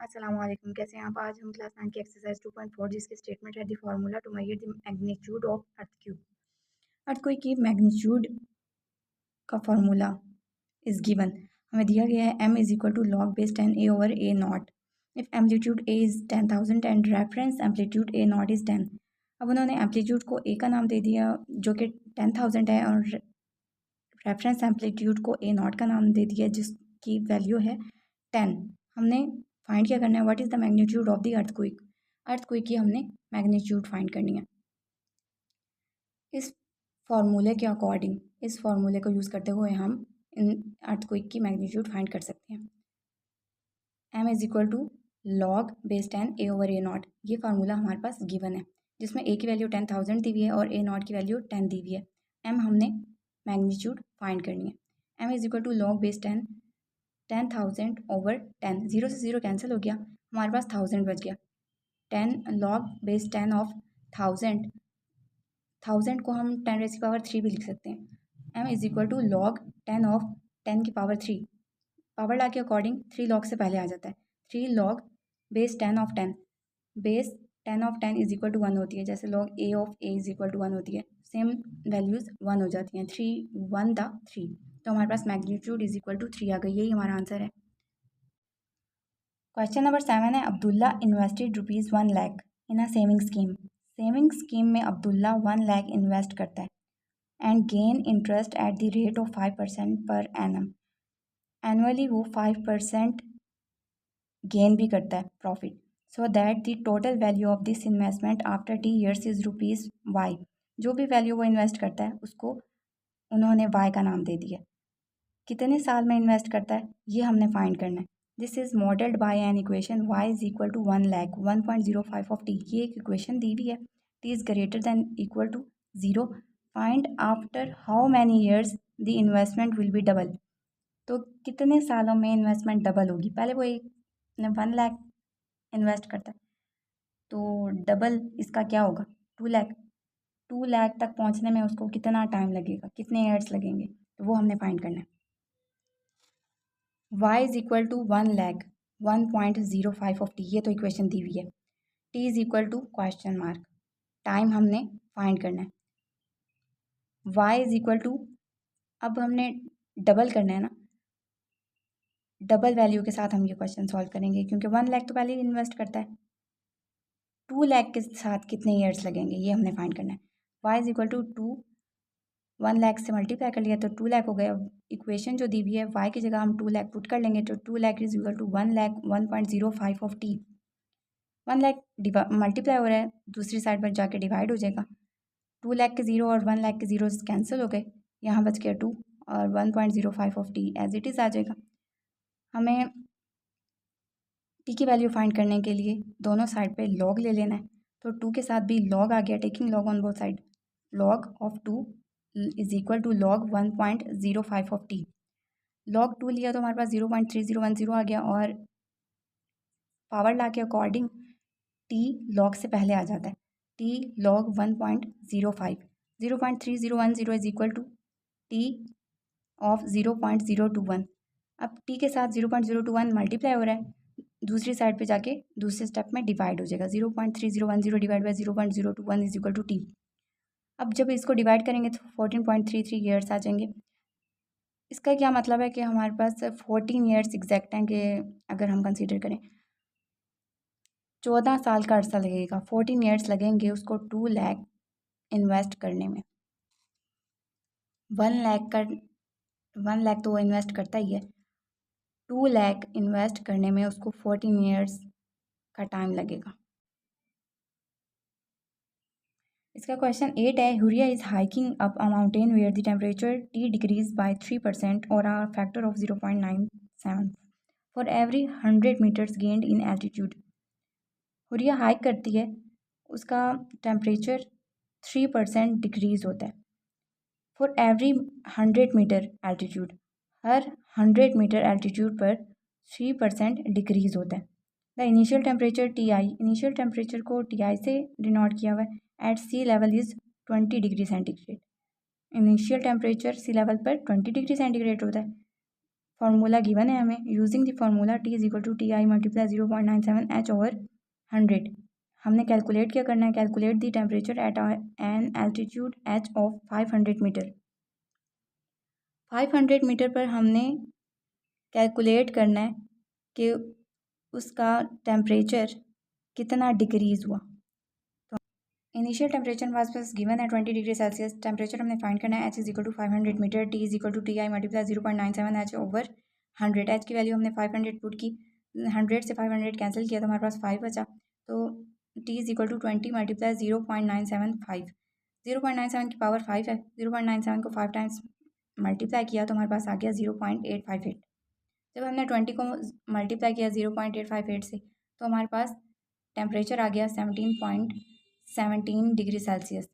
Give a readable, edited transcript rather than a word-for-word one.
अस्सलाम वालेकुम, कैसे हैं आप? आज हम क्लास 9 की एक्सरसाइज 2.4 जिसकी स्टेटमेंट है the formula to measure the magnitude of earthquake. Earthquake की मैग्नीट्यूड का फार्मूला इज गिवन। हमें दिया गया है m is equal to log base 10 a over a naught if amplitude a is 10,000 and reference amplitude a naught is 10। अब उन्होंने amplitude को a का नाम दे दिया जो कि 10,000 है और रेफरेंस एम्पलीट्यूड को a नॉट का नाम दे दिया जिसकी वैल्यू है 10। हमने फाइंड क्या करना है, what is the magnitude of the earthquake. Earthquake की हमने मैग्नीट्यूड फाइंड करनी है। इस फॉर्मूले के अकॉर्डिंग, इस फॉर्मूले को यूज़ करते हुए हम इन अर्थक्वेक की मैग्नीट्यूड फाइंड कर सकते हैं। m is equal to log base 10 a over a naught, ये फार्मूला हमारे पास गिवन है जिसमें a की वैल्यू 10,000 दी हुई है और a नॉट की वैल्यू 10 दी हुई है। m हमने मैग्नीट्यूड फाइंड करनी है। m is equal to log base 10,000 over 10, 0 से 0 कैंसिल हो गया, हमारे पास 1000 बच गया। 10 लॉग बेस 10 ऑफ 1000 को हम 10 रेज़ की पावर 3 भी लिख सकते हैं। m is equal to log 10 of 10 की पावर 3, पावर ला के अकॉर्डिंग 3 लॉग से पहले आ जाता है। 3 log base 10 of 10, base 10 of 10 is equal to 1 होती है, जैसे log a of a is equal to 1 होती है, सेम वैल्यूज़ 1 हो जाती हैं। 3 1 द 3, तो हमारे पास मैग्नीट्यूड इज इक्वल टू 3 आ गई, यही हमारा आंसर है। क्वेश्चन नंबर 7 है, Abdullah invested ₹1 lakh in a saving scheme. Saving scheme में अब्दुल्ला 1 लाख इन्वेस्ट करता है and gain interest at the rate of 5% per annum. Annually वो 5% गेन भी करता है profit, so that the total value of this investment after T years is ₹y। जो भी value वो इन्वेस्ट करता है उसको उन्होंने y का नाम दे दिया। कितने साल में इन्वेस्ट करता है ये हमने फाइंड करना है। This is modelled by an equation y is equal to 1 lakh 1.05 of t। ये एक इक्वेशन दी हुई है, t is greater than equal to 0। Find after how many years the investment will be double. तो कितने सालों में इन्वेस्टमेंट डबल होगी। पहले वो एक 1 लाख इन्वेस्ट करता है तो डबल इसका क्या होगा 2 लाख। 2 लाख तक पहुंचने में उसको कितना टाइम लगेगा, कितने ईयर्स लगेंगे, तो वो हमने फाइंड करना है। y is equal to 1 lakh 1.05 of t, ये तो इक्वेशन दी हुई है। t is equal to question mark, time हमने फाइंड करना है। y इज इक्वल टू, अब हमने डबल करना है ना, डबल वैल्यू के साथ हम ये क्वेश्चन सॉल्व करेंगे क्योंकि 1 लाख तो पहले ही इन्वेस्ट करता है। 2 लाख के साथ कितने ईयर्स लगेंगे ये हमने फाइंड करना है। y is equal to 1 lakh से मल्टीप्लाई कर लिया तो 2 लाख हो गया। अब इक्वेशन जो दी हुई है y की जगह हम 2 लाख पुट कर लेंगे तो 2 lakh is equal to 1 lakh 1.05 of t। 1 lakh multiply हो रहा है, दूसरी साइड पर जाके डिवाइड हो जाएगा। 2 लाख के 0 और 1 लाख के 0 कैंसिल हो गए, यहाँ बच गया 2 और 1.05 of t as it is आ जाएगा। हमें t की वैल्यू फाइंड करने के लिए दोनों साइड पे लॉग ले लेना है, तो 2 के साथ भी लॉग आ गया, taking log on both side. Log of 2 is equal to log 1.05 of t। Log 2 लिया तो हमारे पास 0.3010 आ गया और पावर ला के अकॉर्डिंग t लॉग से पहले आ जाता है, t log 1.05। 0.3010 is equal to t of 0.021। अब t के साथ 0.021 मल्टीप्लाई हो रहा है, दूसरी साइड पे जाके दूसरे स्टेप में डिवाइड हो जाएगा। 0.3010 divide by 0.021 is equal to t। अब जब इसको डिवाइड करेंगे तो 14.33 ईयर्स आ जाएंगे। इसका क्या मतलब है कि हमारे पास 14 ईयर्स एग्जैक्ट हैं कि अगर हम कंसीडर करें 14 साल का अर्सा लगेगा, 14 ईयर्स लगेंगे उसको 2 लाख इन्वेस्ट करने में। 1 लाख तो वो इन्वेस्ट करता ही है, 2 लाख इन्वेस्ट करने में उसको 14 ईयर्स का टाइम लगेगा। इसका क्वेश्चन 8 है, Huriya is hiking up a mountain where the temperature T decrease by 3% और a factor of 0.97 for every 100 meters gained in altitude. Huriya hike करती है, उसका टेम्परेचर 3% डिक्रीज होता है फॉर एवरी 100 मीटर एल्टीट्यूड, हर 100 मीटर एल्टीट्यूड पर 3% डिक्रीज होता है। The initial temperature TI, initial temperature को TI से डिनोट किया हुआ है, at sea level is 20 degree centigrade. Initial temperature sea level पर 20 डिग्री सेंटीग्रेड होता है। फार्मूला गिवन है हमें, using the formula T is equal to T I multiply 0.97 H/100। हमने कैलकुलेट क्या करना है, calculate the temperature at an altitude H of 500 metre. 500 metre पर हमने कैलकुलेट करना है कि उसका टेम्परेचर कितना डिक्रीज़ हुआ। तो इनिशियल टेम्परेचर हमारे पास गिवन है 20 डिग्री सेल्सियस। टेम्परेचर हमने फाइंड करना है, H is equal to 500 metre, T is equal to T I multiply 0.97 H/100। H की वैल्यू हमने 500 पुट की, 100 से 500 कैंसिल किया तो हमारे पास 5 बचा। तो T is equal to 20 multiply 0.975, 0.97 की पावर 5 है, 0.97 को 5 टाइम्स मल्टीप्लाई किया तो हमारे पास आ गया 0.858। जब हमने 20 को मल्टीप्लाई किया 0.858 से तो हमारे पास टेम्परेचर आ गया 17.17 डिग्री सेल्सियस।